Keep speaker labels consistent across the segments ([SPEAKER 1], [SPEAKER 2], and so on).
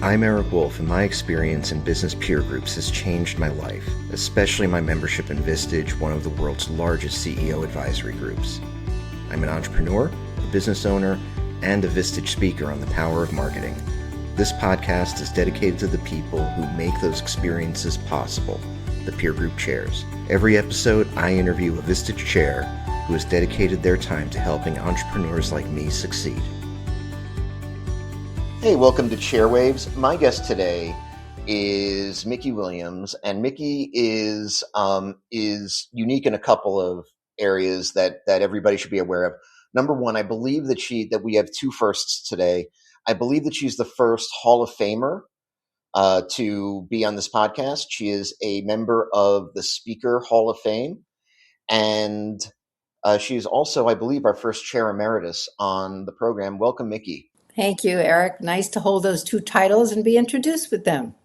[SPEAKER 1] I'm Eric Wolf, and my experience in business peer groups has changed my life, especially my membership in Vistage, one of the world's largest CEO advisory groups. I'm an entrepreneur, a business owner, and a Vistage speaker on the power of marketing. This podcast is dedicated to the people who make those experiences possible, the peer group chairs. Every episode, I interview a Vistage Chair who has dedicated their time to helping entrepreneurs like me succeed. Hey, welcome to Chair Waves. My guest today is Mikki Williams, and Mikki is unique in a couple of areas that everybody should be aware of. Number one, I believe that we have two firsts today. I believe that she's the first Hall of Famer to be on this podcast. She is a member of the Speaker Hall of Fame, and she is also, I believe, our first Chair Emeritus on the program. Welcome, Mikki.
[SPEAKER 2] Thank you, Eric. Nice to hold those two titles and be introduced with them.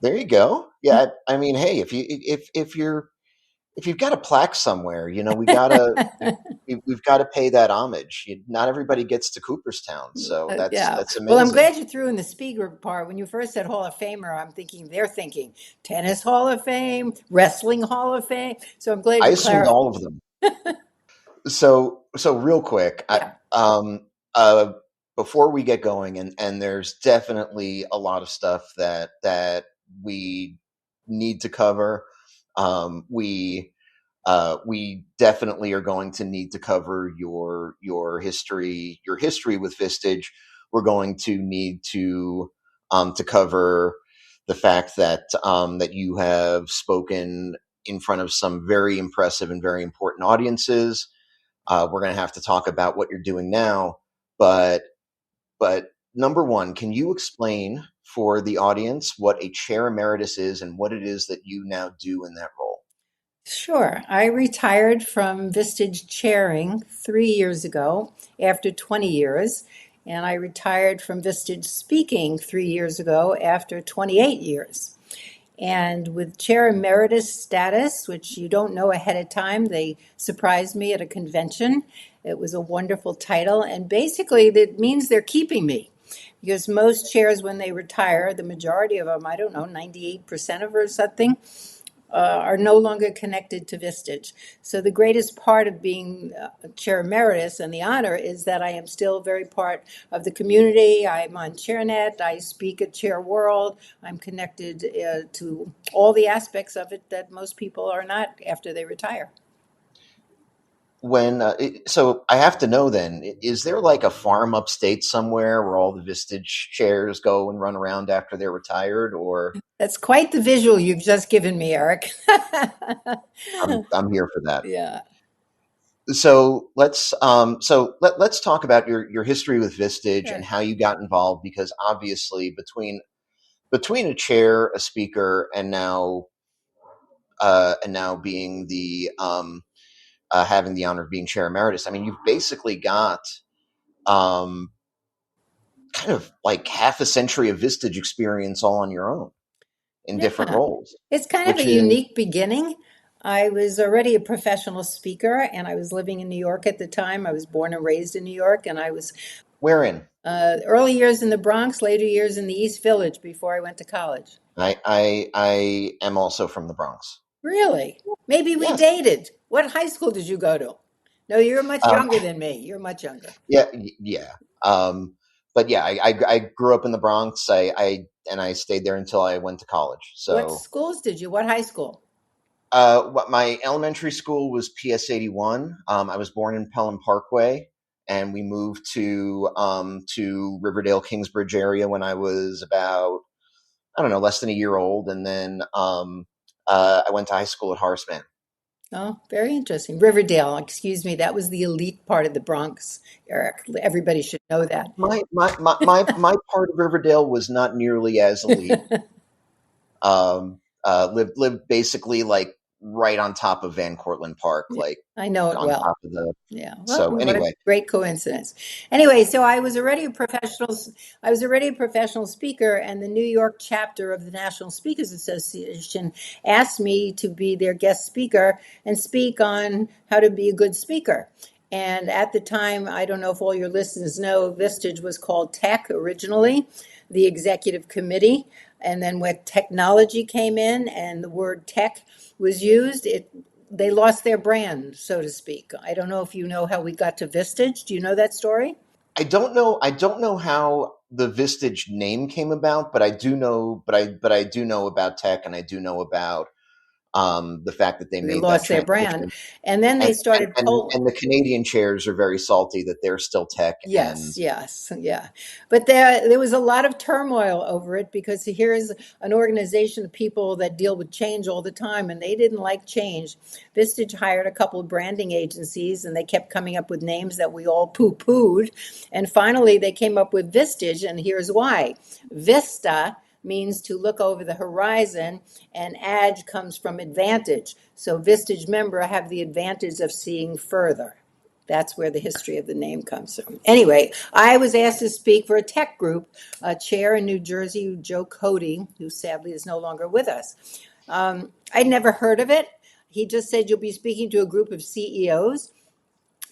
[SPEAKER 1] There you go. Yeah, I mean, hey, if you've got a plaque somewhere, we've got to pay that homage. Not everybody gets to Cooperstown, so that's amazing.
[SPEAKER 2] Well, I'm glad you threw in the speaker part. When you first said Hall of Famer, they're thinking Tennis Hall of Fame, Wrestling Hall of Fame. So I'm glad you
[SPEAKER 1] I assumed all of them. So real quick,
[SPEAKER 2] yeah.
[SPEAKER 1] Before we get going, and there's definitely a lot of stuff that we need to cover. We definitely are going to need to cover your history with Vistage. We're going to need to cover the fact that you have spoken in front of some very impressive and very important audiences. We're going to have to talk about what you're doing now, but number one, can you explain for the audience what a Chair Emeritus is and what it is that you now do in that role?
[SPEAKER 2] Sure. I retired from Vistage chairing 3 years ago after 20 years, and I retired from Vistage speaking 3 years ago after 28 years. And with Chair Emeritus status, which you don't know ahead of time, they surprised me at a convention. It was a wonderful title, and basically that means they're keeping me. Because most chairs, when they retire, the majority of them, 98% of them or something, are no longer connected to Vistage. So the greatest part of being Chair Emeritus and the honor is that I am still very part of the community. I'm on ChairNet. I speak at Chair World. I'm connected to all all of it that most people are not after they retire.
[SPEAKER 1] So I have to know then, is there like a farm upstate somewhere where all the Vistage chairs go and run around after they're retired, or?
[SPEAKER 2] That's quite the visual you've just given me, Eric.
[SPEAKER 1] I'm here for that.
[SPEAKER 2] Yeah.
[SPEAKER 1] So let's talk about your history with Vistage and how you got involved, because obviously between a chair, a speaker, and now being the having the honor of being Chair Emeritus, I mean, you've basically got kind of like half a century of Vistage experience all on your own in different roles.
[SPEAKER 2] It's kind of a unique beginning. I was already a professional speaker, and I was living in New York at the time. I was born and raised in New York, and I was...
[SPEAKER 1] Where in?
[SPEAKER 2] Early years in the Bronx, later years in the East Village before I went to college.
[SPEAKER 1] I am also from the Bronx.
[SPEAKER 2] Really? Maybe we dated. What high school did you go to? No, you're much younger than me. You're much younger.
[SPEAKER 1] Yeah. But yeah, I grew up in the Bronx. I stayed there until I went to college. So
[SPEAKER 2] what schools did you? What high school?
[SPEAKER 1] My elementary school was PS 81. I was born in Pelham Parkway, and we moved to Riverdale, Kingsbridge area when I was about, less than a year old. And then I went to high school at Horseman.
[SPEAKER 2] Oh, very interesting. Riverdale, excuse me, that was the elite part of the Bronx, Eric. Everybody should know that.
[SPEAKER 1] My part of Riverdale was not nearly as elite. Lived basically like right on top of Van Cortlandt Park, like
[SPEAKER 2] I know it
[SPEAKER 1] on
[SPEAKER 2] well.
[SPEAKER 1] top of the.
[SPEAKER 2] Yeah.
[SPEAKER 1] Well, so anyway,
[SPEAKER 2] what a great coincidence. Anyway, so I was already a professional speaker, and the New York chapter of the National Speakers Association asked me to be their guest speaker and speak on how to be a good speaker. And at the time, I don't know if all your listeners know, Vistage was called Tech originally, the executive committee. And then when technology came in and the word tech was used, they lost their brand, so to speak. I don't know if you know how we got to Vistage. Do you know that story?
[SPEAKER 1] I don't know. I don't know how the Vistage name came about, but I do know. But I do know about tech, and I do know about the fact that they
[SPEAKER 2] They
[SPEAKER 1] made that
[SPEAKER 2] lost their brand.
[SPEAKER 1] transition.
[SPEAKER 2] And then
[SPEAKER 1] And
[SPEAKER 2] they started polling.
[SPEAKER 1] and the Canadian chairs are very salty that they're still tech. And
[SPEAKER 2] Yes, yes, yeah. But there was a lot of turmoil over it because here's an organization of people that deal with change all the time, and they didn't like change. Vistage hired a couple of branding agencies, and they kept coming up with names that we all poo-pooed. And finally, they came up with Vistage, and here's why. Vista means to look over the horizon, and edge comes from advantage. So Vistage member have the advantage of seeing further. That's where the history of the name comes from. Anyway, I was asked to speak for a tech group, a chair in New Jersey, Joe Cody, who sadly is no longer with us. I'd never heard of it. He just said you'll be speaking to a group of CEOs.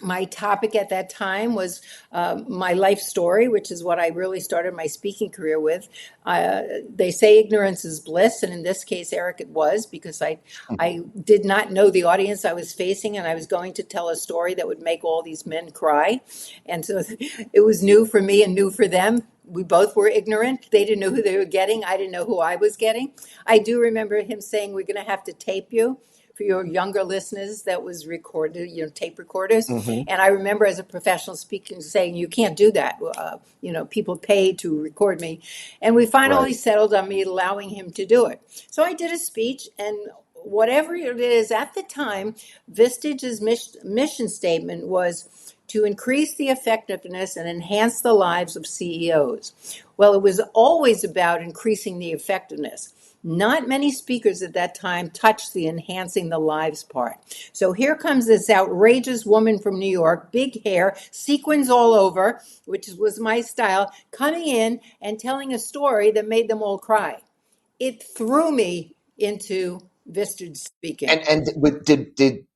[SPEAKER 2] My topic at that time was my life story, which is what I really started my speaking career with. They say ignorance is bliss, and in this case, Eric, it was because I did not know the audience I was facing, and I was going to tell a story that would make all these men cry. And so it was new for me and new for them. We both were ignorant. They didn't know who they were getting. I didn't know who I was getting. I do remember him saying, "We're going to have to tape you." For your younger listeners, that was recorded, tape recorders.
[SPEAKER 1] Mhm.
[SPEAKER 2] And I remember as a professional speaker saying, you can't do that. People pay to record me. And we finally
[SPEAKER 1] Right.
[SPEAKER 2] settled on me allowing him to do it. So I did a speech, and whatever it is at the time, Vistage's mission statement was to increase the effectiveness and enhance the lives of CEOs. Well, it was always about increasing the effectiveness. Not many speakers at that time touched the enhancing the lives part. So here comes this outrageous woman from New York, big hair, sequins all over, which was my style, coming in and telling a story that made them all cry. It threw me into Vistage speaking.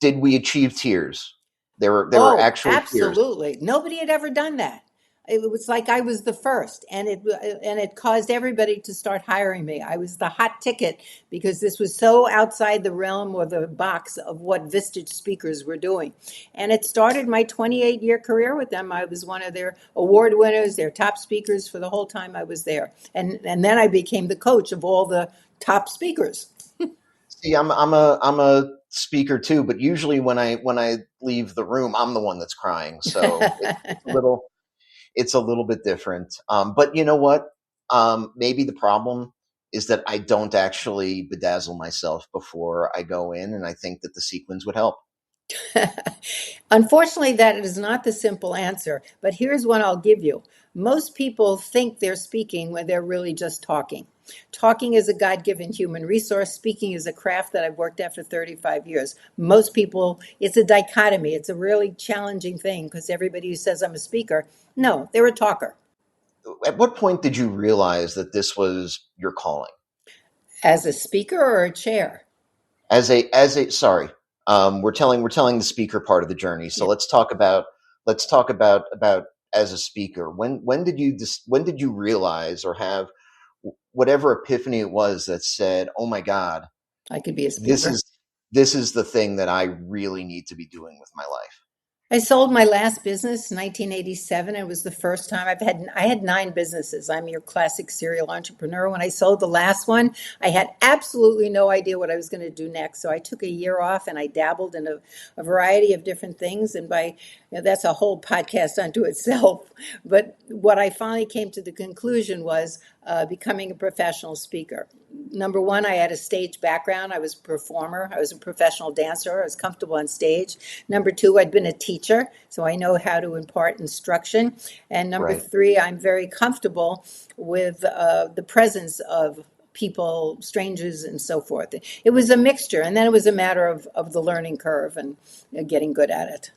[SPEAKER 1] Did we achieve tears? There were
[SPEAKER 2] Oh,
[SPEAKER 1] actual tears.
[SPEAKER 2] absolutely. Nobody had ever done that. It was like I was the first, and it caused everybody to start hiring me. I was the hot ticket because this was so outside the realm or the box of what Vistage speakers were doing. And it started my 28-year career with them. I was one of their award winners, their top speakers for the whole time I was there. And then I became the coach of all the top speakers.
[SPEAKER 1] See, I'm a speaker too, but usually when I leave the room, I'm the one that's crying. So it's a little bit different. But you know what? Maybe the problem is that I don't actually bedazzle myself before I go in, and I think that the sequins would help.
[SPEAKER 2] Unfortunately, that is not the simple answer, but here's one I'll give you. Most people think they're speaking when they're really just talking. Talking is a God given human resource. Speaking is a craft that I've worked at for 35 years. Most people, it's a dichotomy. It's a really challenging thing because everybody who says I'm a speaker, no, they're a talker.
[SPEAKER 1] At what point did you realize that this was your calling?
[SPEAKER 2] As a speaker or a chair?
[SPEAKER 1] As a sorry, we're telling the speaker part of the journey. So
[SPEAKER 2] Yeah.
[SPEAKER 1] let's talk about as a speaker. When did you realize or have whatever epiphany it was that said, "Oh my God,
[SPEAKER 2] I could be a
[SPEAKER 1] this
[SPEAKER 2] speaker.
[SPEAKER 1] is this is the thing that I really need to be doing with my life."
[SPEAKER 2] I sold my last business in 1987. It was the first time I had 9 businesses. I'm your classic serial entrepreneur. When I sold the last one, I had absolutely no idea what I was going to do next. So I took a year off and I dabbled in a variety of different things. And that's a whole podcast unto itself. But what I finally came to the conclusion was becoming a professional speaker. Number one, I had a stage background. I was a performer. I was a professional dancer. I was comfortable on stage. Number two, I'd been a teacher, so I know how to impart instruction. And number
[SPEAKER 1] Right.
[SPEAKER 2] three, I'm very comfortable with the presence of people, strangers, and so forth. It was a mixture, and then it was a matter of the learning curve and getting good at it.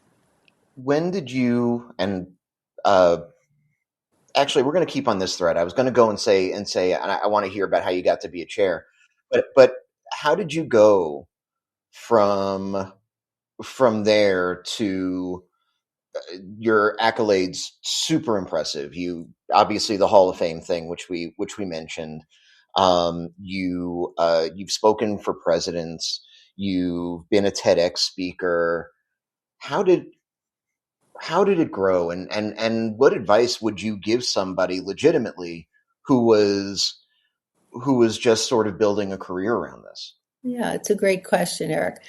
[SPEAKER 1] When did you and uh, actually, we're going to keep on this thread. I was going to go and say, and I want to hear about how you got to be a chair, but how did you go from there to your accolades super impressive. You obviously the Hall of Fame thing, which we mentioned. You've spoken for presidents. You've been a TEDx speaker. How did how did it grow, and what advice would you give somebody legitimately who was who was just sort of building a career around this?
[SPEAKER 2] Yeah, it's a great question, Eric.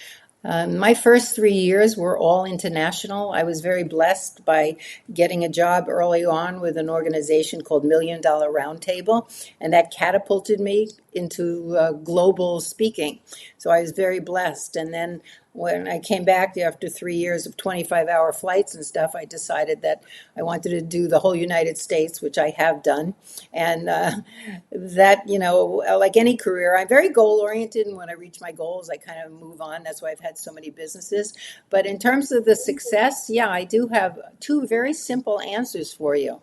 [SPEAKER 2] My first 3 years were all international. I was very blessed by getting a job early on with an organization called Million Dollar Roundtable, and that catapulted me into global speaking. So I was very blessed. And then when I came back after 3 years of 25-hour flights and stuff, I decided that I wanted to do the whole United States, which I have done. And that, like any career, I'm very goal oriented. And when I reach my goals, I kind of move on. That's why I've had so many businesses. But in terms of the success, yeah, I do have two very simple answers for you.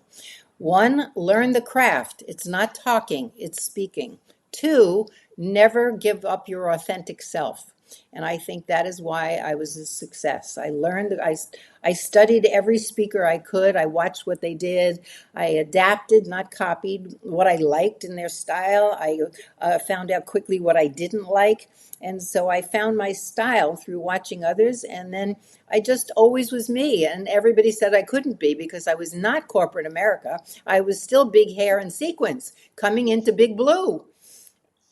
[SPEAKER 2] One, learn the craft. It's not talking, it's speaking. Two, never give up your authentic self. And I think that is why I was a success. I studied every speaker I could. I watched what they did. I adapted, not copied, what I liked in their style. I found out quickly what I didn't like. And so I found my style through watching others. And then I just always was me. And everybody said I couldn't be because I was not corporate America. I was still big hair and sequins coming into big blue.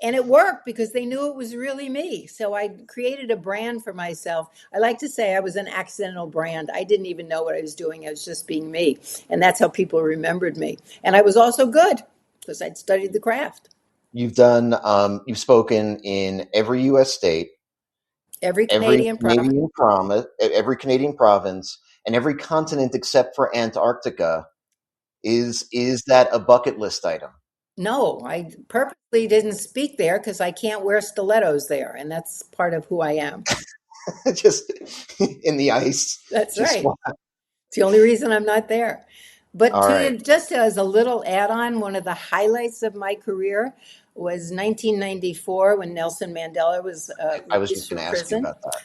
[SPEAKER 2] And it worked because they knew it was really me. So I created a brand for myself. I like to say I was an accidental brand. I didn't even know what I was doing. I was just being me. And that's how people remembered me. And I was also good because I'd studied the craft.
[SPEAKER 1] You've spoken in every U.S. state,
[SPEAKER 2] Every Canadian province.
[SPEAKER 1] every Canadian province, and every continent except for Antarctica. Is that a bucket list item?
[SPEAKER 2] No, I purposely didn't speak there because I can't wear stilettos there. And that's part of who I am.
[SPEAKER 1] Just in the ice.
[SPEAKER 2] That's
[SPEAKER 1] Just
[SPEAKER 2] right. It's the only reason I'm not there. But
[SPEAKER 1] all right.
[SPEAKER 2] just as a little add-on, one of the highlights of my career was 1994 when Nelson Mandela was
[SPEAKER 1] I was
[SPEAKER 2] released
[SPEAKER 1] just going
[SPEAKER 2] from
[SPEAKER 1] to ask you
[SPEAKER 2] prison.
[SPEAKER 1] about that.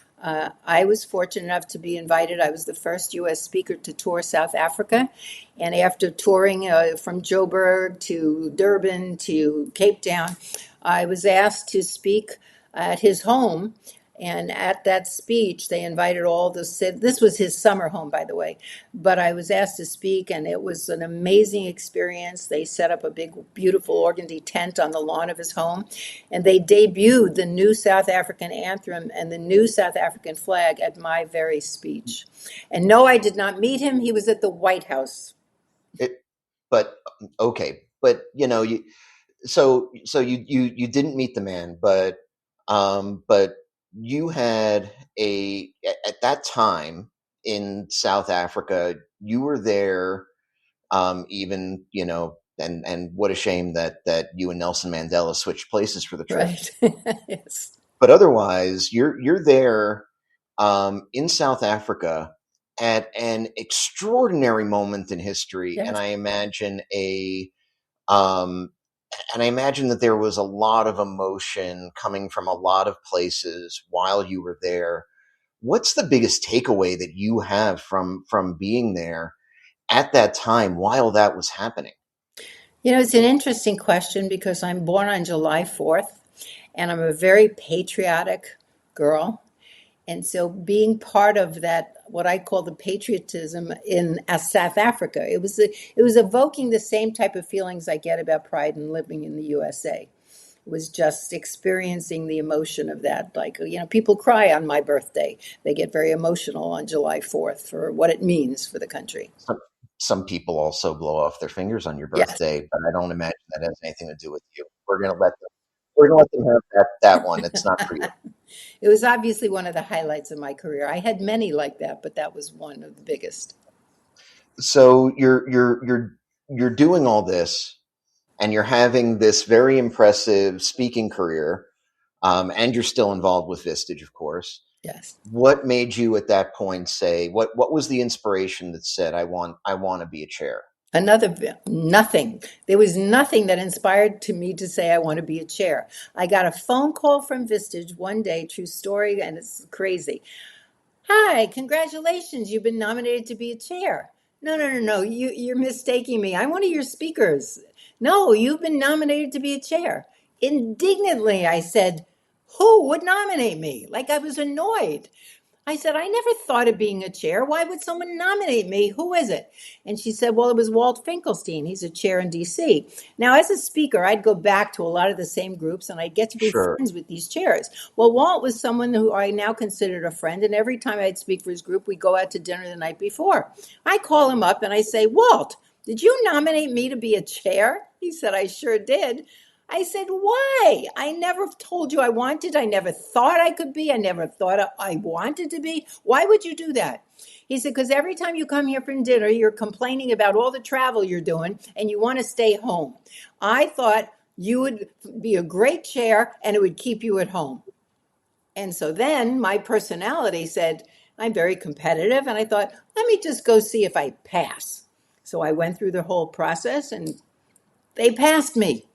[SPEAKER 2] I was fortunate enough to be invited. I was the first U.S. speaker to tour South Africa. And after touring from Joburg to Durban to Cape Town, I was asked to speak at his home. And at that speech, they invited all the this was his summer home, by the way. But I was asked to speak, and it was an amazing experience. They set up a big, beautiful organdy tent on the lawn of his home, and they debuted the new South African anthem and the new South African flag at my very speech. And no, I did not meet him. He was at the White House.
[SPEAKER 1] It, but okay, but you didn't meet the man, but you had at that time in South Africa, you were there, even and what a shame that you and Nelson Mandela switched places for the trip.
[SPEAKER 2] Right. Yes.
[SPEAKER 1] But otherwise, you're there, in South Africa at an extraordinary moment in history,
[SPEAKER 2] Yes.
[SPEAKER 1] um, and I imagine that there was a lot of emotion coming from a lot of places while you were there. What's the biggest takeaway that you have from being there at that time while that was happening?
[SPEAKER 2] It's an interesting question because I'm born on July 4th and I'm a very patriotic girl. And so being part of that, what I call the patriotism in South Africa, it was evoking the same type of feelings I get about pride in living in the USA. It was just experiencing the emotion of that. Like, people cry on my birthday. They get very emotional on July 4th for what it means for the country.
[SPEAKER 1] Some, some people also blow off their fingers on your
[SPEAKER 2] Yes.
[SPEAKER 1] birthday, but I don't imagine that has anything to do with you. We're gonna let them have that one. It's not for you.
[SPEAKER 2] It was obviously one of the highlights of my career. I had many like that, but that was one of the biggest.
[SPEAKER 1] So you're doing all this, and you're having this very impressive speaking career, and you're still involved with Vistage, of course.
[SPEAKER 2] Yes.
[SPEAKER 1] What made you at that point say what was the inspiration that said I want to be a chair?
[SPEAKER 2] Nothing. There was nothing that inspired to me to say I want to be a chair. I got a phone call from Vistage one day, true story, and it's crazy. Hi, congratulations. You've been nominated to be a chair. No, no, no, no. You're mistaking me. I'm one of your speakers. No, you've been nominated to be a chair. Indignantly, I said, who would nominate me? Like I was annoyed. I said, I never thought of being a chair. Why would someone nominate me? Who is it? And she said, well, it was Walt Finkelstein. He's a chair in DC. Now, as a speaker, I'd go back to a lot of the same groups and I'd get to be
[SPEAKER 1] Sure.
[SPEAKER 2] friends with these chairs. Well, Walt was someone who I now considered a friend. And every time I'd speak for his group, we'd go out to dinner the night before. I call him up and I say, Walt, did you nominate me to be a chair? He said, I sure did. I said, why? I never told you I wanted. I never thought I could be. I never thought I wanted to be. Why would you do that? He said, because every time you come here for dinner, you're complaining about all the travel you're doing and you want to stay home. I thought you would be a great chair and it would keep you at home. And so then my personality said, I'm very competitive. And I thought, let me just go see if I pass. So I went through the whole process and they passed me.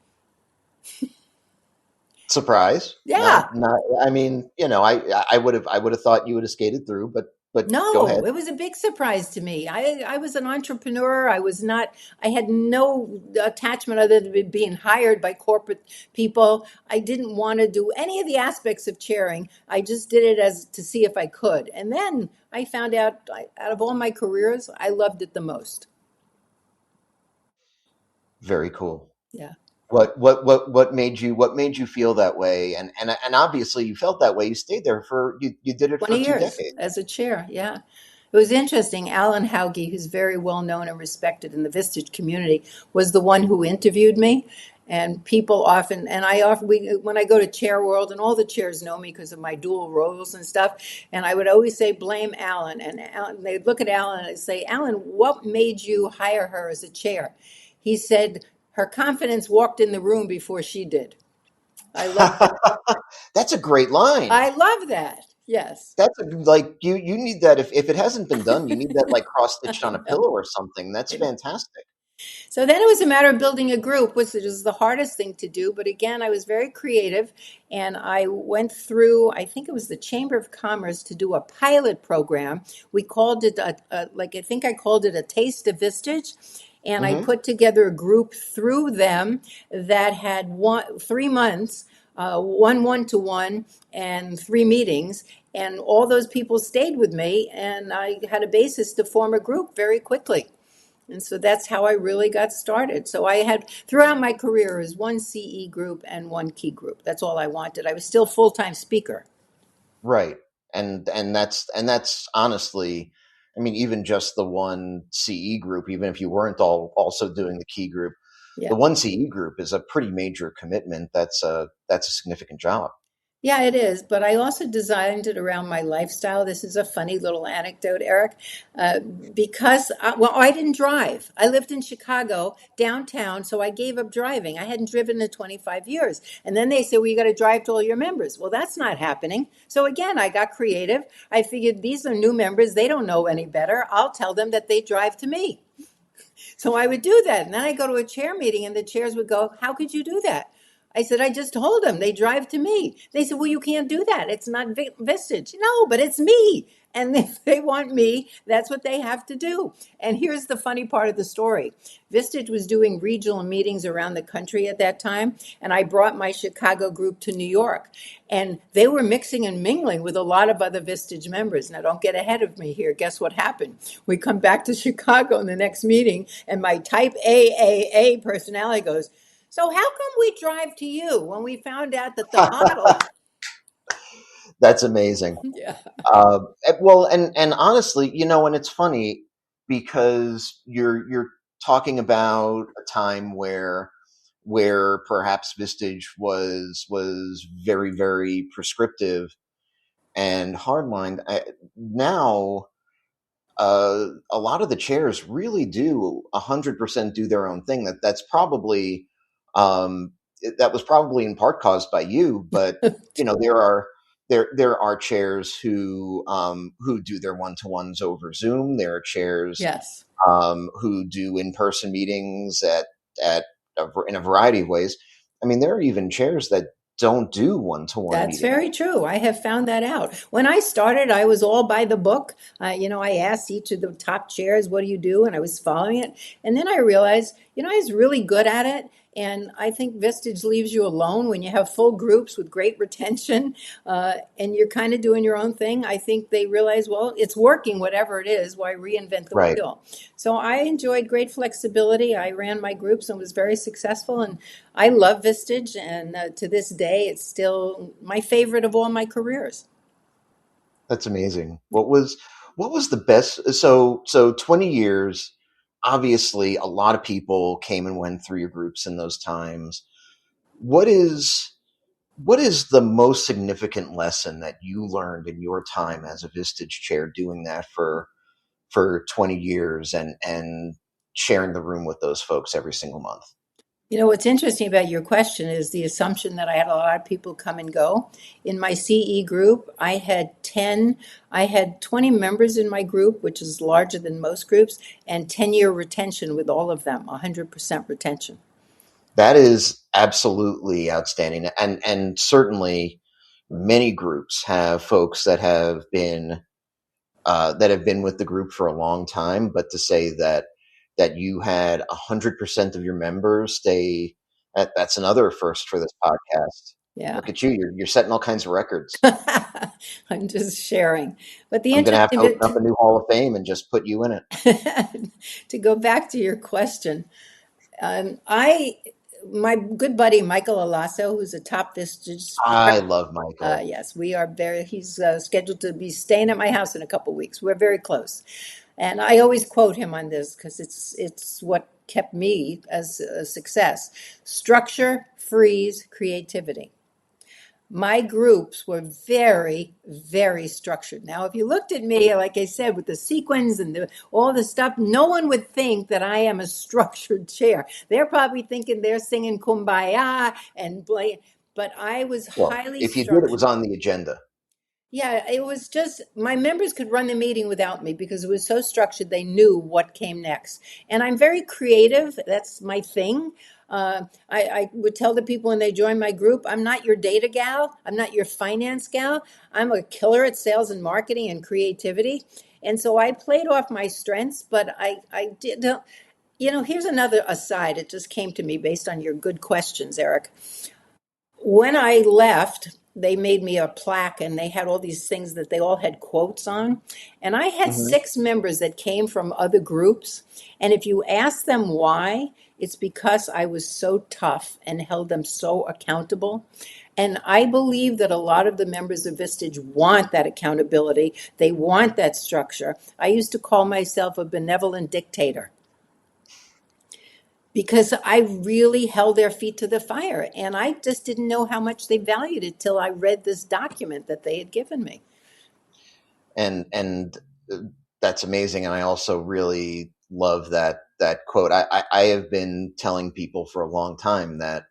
[SPEAKER 1] Surprise.
[SPEAKER 2] Yeah.
[SPEAKER 1] Not. I mean, I would have thought you would have skated through, but go
[SPEAKER 2] No,
[SPEAKER 1] ahead.
[SPEAKER 2] it was a big surprise to me. I was an entrepreneur. I was not, I had no attachment other than being hired by corporate people. I didn't want to do any of the aspects of chairing. I just did it as to see if I could. And then I found out, out of all my careers, I loved it the most.
[SPEAKER 1] Very cool.
[SPEAKER 2] Yeah.
[SPEAKER 1] What made you feel that way? And obviously you felt that way. You stayed there for you did it for
[SPEAKER 2] 20
[SPEAKER 1] two
[SPEAKER 2] years
[SPEAKER 1] decades.
[SPEAKER 2] as a chair. Yeah. It was interesting. Alan Hauge, who's very well known and respected in the Vistage community, was the one who interviewed me. And people often, and I often, when I go to Chair World, and all the chairs know me because of my dual roles and stuff, and I would always say, blame Alan. And Alan, they'd look at Alan and I'd say, Alan, what made you hire her as a chair? He said, her confidence walked in the room before she did. I love,
[SPEAKER 1] That's a great line.
[SPEAKER 2] I love that. Yes.
[SPEAKER 1] That's like you need that if it hasn't been done, you need that like cross stitched
[SPEAKER 2] I
[SPEAKER 1] on a
[SPEAKER 2] know.
[SPEAKER 1] pillow or something. That's
[SPEAKER 2] I know.
[SPEAKER 1] fantastic.
[SPEAKER 2] So then it was a matter of building a group, which is the hardest thing to do. But again, I was very creative and I went through, I think it was the Chamber of Commerce to do a pilot program. We called it, like, I think I called it a Taste of Vistage. And I
[SPEAKER 1] Hmm.
[SPEAKER 2] put together a group through them that had 3 months, one to one, and 3 meetings. And all those people stayed with me, and I had a basis to form a group very quickly. And so that's how I really got started. So I had throughout my career is one CE group and one key group. That's all I wanted. I was still full-time speaker.
[SPEAKER 1] Right. And that's honestly, I mean, even just the one CE group, even if you weren't all also doing the key group,
[SPEAKER 2] Yeah.
[SPEAKER 1] the one CE group is a pretty major commitment. That's a significant job.
[SPEAKER 2] Yeah, it is. But I also designed it around my lifestyle. This is a funny little anecdote, Eric. Because, well, I didn't drive. I lived in Chicago, downtown, so I gave up driving. I hadn't driven in 25 years. And then they said, well, you got to drive to all your members. Well, that's not happening. So again, I got creative. I figured these are new members. They don't know any better. I'll tell them that they drive to me. So I would do that. And then I go to a chair meeting and the chairs would go, how could you do that? I said, I just told them they drive to me. They said, well, you can't do that. It's not Vistage. No, but it's me. And if they want me, that's what they have to do. And here's the funny part of the story. Vistage was doing regional meetings around the country at that time. And I brought my Chicago group to New York. And they were mixing and mingling with a lot of other Vistage members. Now, don't get ahead of me here. Guess what happened? We come back to Chicago in the next meeting, and my type A personality goes, so how come we drive to you when we found out that the model?
[SPEAKER 1] That's amazing.
[SPEAKER 2] Yeah.
[SPEAKER 1] Well, and honestly, and it's funny because you're talking about a time where perhaps Vistage was very, very prescriptive and hardline. Now, a lot of the chairs really do 100% do their own thing. Um, that was probably in part caused by you, but there are chairs who do their one-to-ones over Zoom. There are chairs
[SPEAKER 2] Yes.
[SPEAKER 1] who do in-person meetings in a variety of ways. I mean, there are even chairs that don't do one-to-one
[SPEAKER 2] That's
[SPEAKER 1] meetings.
[SPEAKER 2] very true. I have found that out. When I started, I was all by the book. I asked each of the top chairs, "What do you do?" And I was following it. And then I realized, I was really good at it. And I think Vistage leaves you alone when you have full groups with great retention, and you're kind of doing your own thing. I think they realize, well, it's working, whatever it is. Why reinvent the
[SPEAKER 1] Right.
[SPEAKER 2] wheel? So I enjoyed great flexibility. I ran my groups and was very successful. And I love Vistage, and to this day, it's still my favorite of all my careers.
[SPEAKER 1] That's amazing. What was the best? So 20 years. Obviously, a lot of people came and went through your groups in those times. What is what is the most significant lesson that you learned in your time as a Vistage chair doing that for 20 years and sharing the room with those folks every single month?
[SPEAKER 2] What's interesting about your question is the assumption that I had a lot of people come and go. In my CE group, I had 20 members in my group, which is larger than most groups, and 10-year retention with all of them, 100% retention.
[SPEAKER 1] That is absolutely outstanding. And certainly many groups have folks that have been with the group for a long time, but to say that you had 100% of your members stay, that's another first for this podcast.
[SPEAKER 2] Yeah.
[SPEAKER 1] Look at you, you're setting all kinds of records.
[SPEAKER 2] I'm just sharing. But the
[SPEAKER 1] I'm gonna have
[SPEAKER 2] interesting
[SPEAKER 1] to open up
[SPEAKER 2] bit,
[SPEAKER 1] a new Hall of Fame and just put you in it.
[SPEAKER 2] to go back to your question, I, my good buddy Michael Alasso, who's a top Vistage
[SPEAKER 1] I
[SPEAKER 2] speaker.
[SPEAKER 1] love Michael.
[SPEAKER 2] Yes, we are very. He's scheduled to be staying at my house in a couple weeks. We're very close, and I always quote him on this because it's what kept me as a success. Structure frees creativity. My groups were very, very structured. Now, if you looked at me, like I said, with the sequins and all the stuff, no one would think that I am a structured chair. They're probably thinking they're singing Kumbaya and play, but I was
[SPEAKER 1] Well,
[SPEAKER 2] highly
[SPEAKER 1] if you did, it was
[SPEAKER 2] structured.
[SPEAKER 1] on the agenda.
[SPEAKER 2] Yeah, it was just my members could run the meeting without me because it was so structured. They knew what came next. And I'm very creative. That's my thing. I would tell the people when they join my group, I'm not your data gal. I'm not your finance gal. I'm a killer at sales and marketing and creativity. And so I played off my strengths, but I did. Here's another aside. It just came to me based on your good questions, Eric. When I left, they made me a plaque and they had all these things that they all had quotes on. And I had
[SPEAKER 1] Hmm.
[SPEAKER 2] 6 members that came from other groups. And if you ask them why, it's because I was so tough and held them so accountable. And I believe that a lot of the members of Vistage want that accountability. They want that structure. I used to call myself a benevolent dictator because I really held their feet to the fire. And I just didn't know how much they valued it till I read this document that they had given me.
[SPEAKER 1] And that's amazing. And I also really love that quote. I have been telling people for a long time that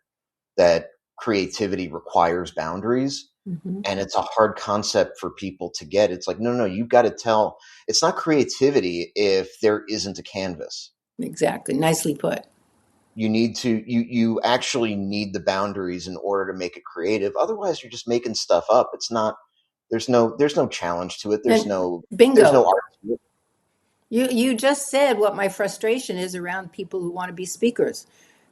[SPEAKER 1] creativity requires boundaries,
[SPEAKER 2] Hmm.
[SPEAKER 1] and it's a hard concept for people to get. It's like, no, you've got to tell. It's not creativity if there isn't a canvas.
[SPEAKER 2] Exactly. Nicely put.
[SPEAKER 1] You actually need the boundaries in order to make it creative. Otherwise, you're just making stuff up. It's not. There's no challenge to it. There's
[SPEAKER 2] And
[SPEAKER 1] no
[SPEAKER 2] bingo.
[SPEAKER 1] art to it.
[SPEAKER 2] You just said what my frustration is around people who want to be speakers.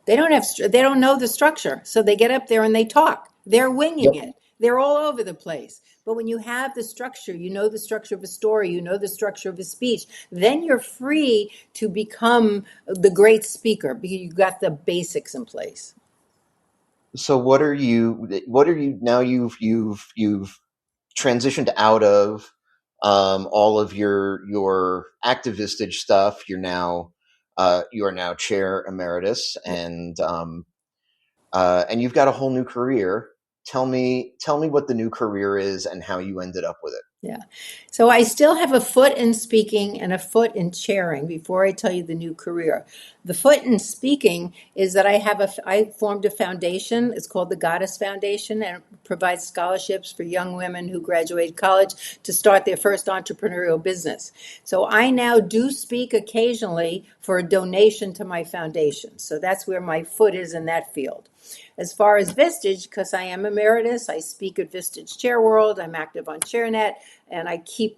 [SPEAKER 2] They don't know the structure. So they get up there and they talk. They're winging
[SPEAKER 1] Yep.
[SPEAKER 2] it. They're all over the place. But when you have the structure, you know the structure of a story, you know the structure of a speech, then you're free to become the great speaker because you got the basics in place.
[SPEAKER 1] So what are you now you've transitioned out of all of your activistic stuff. You are now chair emeritus, and you've got a whole new career. Tell me what the new career is and how you ended up with it.
[SPEAKER 2] Yeah. So I still have a foot in speaking and a foot in chairing before I tell you the new career. The foot in speaking is that I formed a foundation. It's called the Goddess Foundation, and it provides scholarships for young women who graduate college to start their first entrepreneurial business. So I now do speak occasionally for a donation to my foundation. So that's where my foot is in that field. As far as Vistage, because I am emeritus, I speak at Vistage Chair World, I'm active on ChairNet, and I keep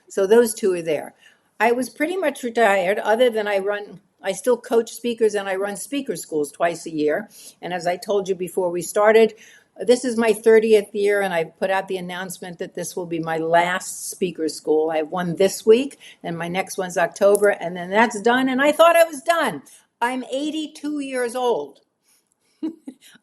[SPEAKER 2] so those two are there. I was pretty much retired, other than I still coach speakers and I run speaker schools twice a year. And as I told you before we started, this is my 30th year, and I put out the announcement that this will be my last speaker school. I have one this week, and my next one's October, and then that's done. And I thought I was done. I'm 82 years old.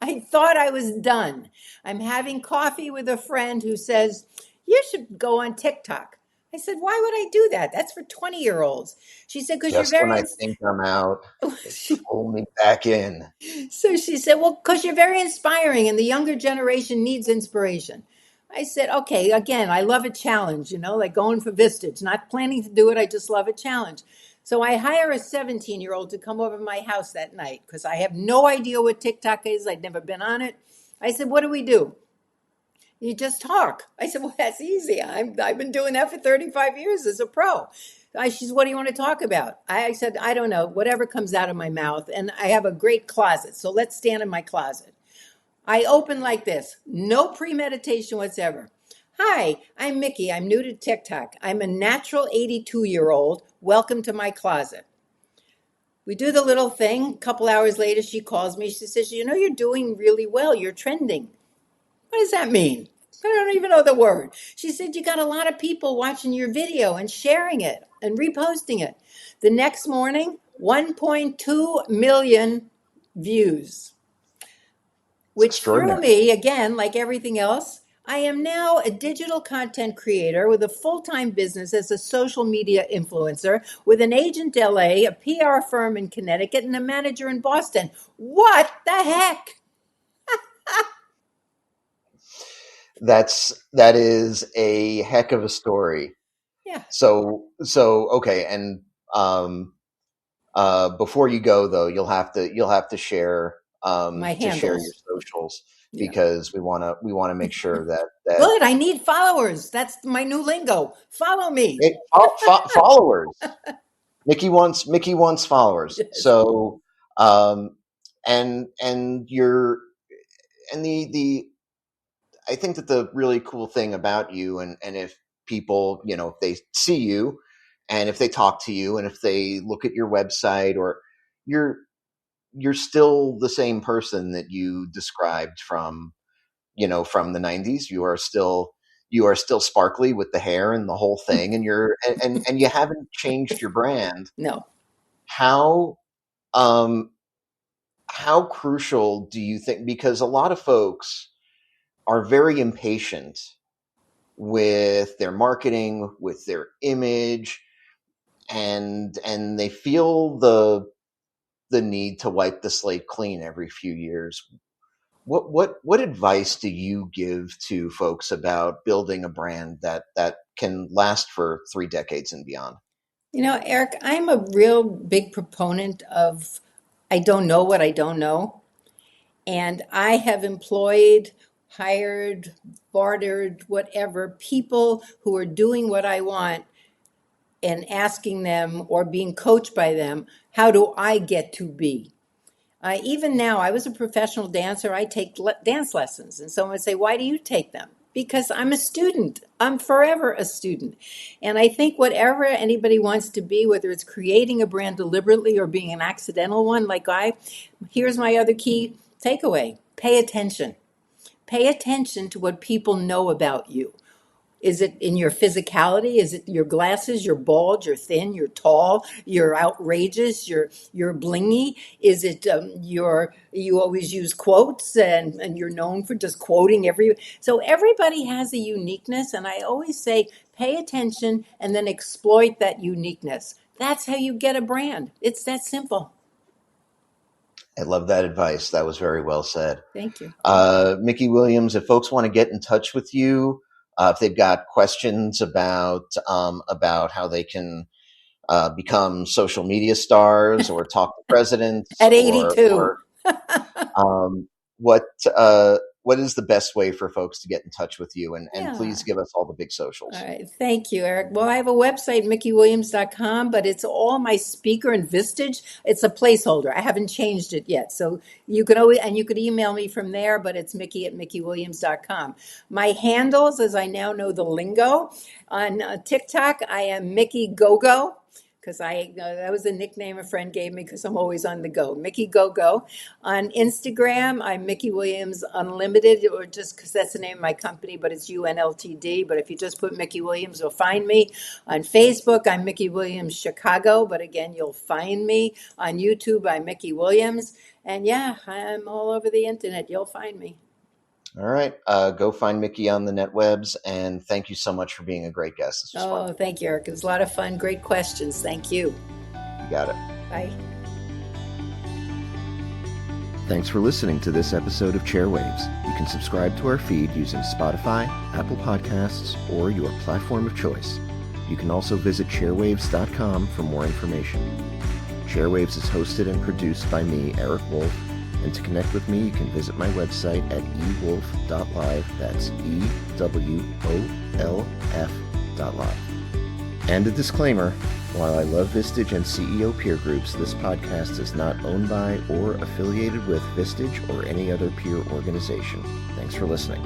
[SPEAKER 2] I thought I was done. I'm having coffee with a friend who says, "You should go on TikTok." I said, "Why would I do that? That's for 20-year-olds." She said, "Because you're
[SPEAKER 1] Just when
[SPEAKER 2] very,"
[SPEAKER 1] I think I'm out, they pull me back in.
[SPEAKER 2] so she said, "Well, because you're very inspiring and the younger generation needs inspiration." I said, "Okay, again, I love a challenge, like going for Vistage. Not planning to do it, I just love a challenge." So I hire a 17-year-old to come over to my house that night because I have no idea what TikTok is. I'd never been on it. I said, "What do we do?" "You just talk." I said, "Well, that's easy. I've been doing that for 35 years as a pro." She said, "What do you want to talk about?" I said, "I don't know, whatever comes out of my mouth." And I have a great closet. So let's stand in my closet. I open like this, no premeditation whatsoever. "Hi, I'm Mikki. I'm new to TikTok. I'm a natural 82-year-old. Welcome to my closet." We do the little thing. A couple hours later, she calls me. She says, "You're doing really well. You're trending." What does that mean? I don't even know the word. She said, "You got a lot of people watching your video and sharing it and reposting it." The next morning, 1.2 million views,
[SPEAKER 1] It's
[SPEAKER 2] which threw
[SPEAKER 1] extraordinary.
[SPEAKER 2] me again, like everything else. I am now a digital content creator with a full-time business as a social media influencer with an agent in LA, a PR firm in Connecticut, and a manager in Boston. What the heck?
[SPEAKER 1] That is a heck of a story.
[SPEAKER 2] Yeah,
[SPEAKER 1] So okay, and um, before you go though, you'll have to share
[SPEAKER 2] my
[SPEAKER 1] your
[SPEAKER 2] handles.
[SPEAKER 1] socials
[SPEAKER 2] Yeah.
[SPEAKER 1] because we want to make sure that
[SPEAKER 2] Good. I need followers. That's my new lingo. Follow me.
[SPEAKER 1] followers. Mickey wants followers.
[SPEAKER 2] Yes.
[SPEAKER 1] So and you're and the I think that the really cool thing about you, and if people, if they see you and if they talk to you and if they look at your website, or you're you're still the same person that you described from the 90s. You are still sparkly with the hair and the whole thing, and you haven't changed your brand.
[SPEAKER 2] No.
[SPEAKER 1] How um how crucial do you think, because a lot of folks are very impatient with their marketing, with their image, and they feel the need to wipe the slate clean every few years. What advice do you give to folks about building a brand that can last for 3 decades and beyond?
[SPEAKER 2] Eric, I'm a real big proponent of I don't know what I don't know. And I have employed, hired, bartered, whatever, people who are doing what I want and asking them or being coached by them, how do I get to be? Even now, I was a professional dancer. I take dance lessons. And someone would say, "Why do you take them?" Because I'm a student. I'm forever a student. And I think whatever anybody wants to be, whether it's creating a brand deliberately or being an accidental one, here's my other key takeaway: pay attention. Pay attention to what people know about you. Is it in your physicality? Is it your glasses? You're bald, you're thin, you're tall, you're outrageous, you're blingy? Is it you always use quotes and you're known for just quoting every so everybody has a uniqueness, and I always say pay attention and then exploit that uniqueness. That's how you get a brand. It's that simple.
[SPEAKER 1] I love that advice. That was very well said.
[SPEAKER 2] Thank you.
[SPEAKER 1] Mikki Williams, if folks want to get in touch with you, If they've got questions about how they can become social media stars or talk to presidents
[SPEAKER 2] At
[SPEAKER 1] or
[SPEAKER 2] 82.
[SPEAKER 1] um, what is the best way for folks to get in touch with you? And
[SPEAKER 2] Yeah.
[SPEAKER 1] please give us all the big
[SPEAKER 2] All
[SPEAKER 1] socials.
[SPEAKER 2] right. Thank you, Eric. Well, I have a website, MikkiWilliams.com, but it's all my speaker and Vistage. It's a placeholder. I haven't changed it yet. So you could always, and you could email me from there, but it's Mikki@MikkiWilliams.com. My handles, as I now know the lingo, on TikTok, I am Mikki Go-Go. Because that was a nickname a friend gave me because I'm always on the go. Mikki Go-Go. On Instagram, I'm Mikki Williams Unlimited, or just because that's the name of my company, but it's UNLTD. But if you just put Mikki Williams, you'll find me. On Facebook, I'm Mikki Williams Chicago, but again, you'll find me. On YouTube, I'm Mikki Williams. And yeah, I'm all over the internet. You'll find me.
[SPEAKER 1] All right. Go find Mikki on the netwebs. And thank you so much for being a great guest. This was fun.
[SPEAKER 2] Thank you, Eric. It was a lot of fun. Great questions. Thank you.
[SPEAKER 1] You got it.
[SPEAKER 2] Bye.
[SPEAKER 3] Thanks for listening to this episode of Chair Waves. You can subscribe to our feed using Spotify, Apple Podcasts, or your platform of choice. You can also visit chairwaves.com for more information. Chair Waves is hosted and produced by me, Eric Wolf, and to connect with me, you can visit my website at ewolf.live. That's EWOLF.live. And a disclaimer, while I love Vistage and CEO peer groups, this podcast is not owned by or affiliated with Vistage or any other peer organization. Thanks for listening.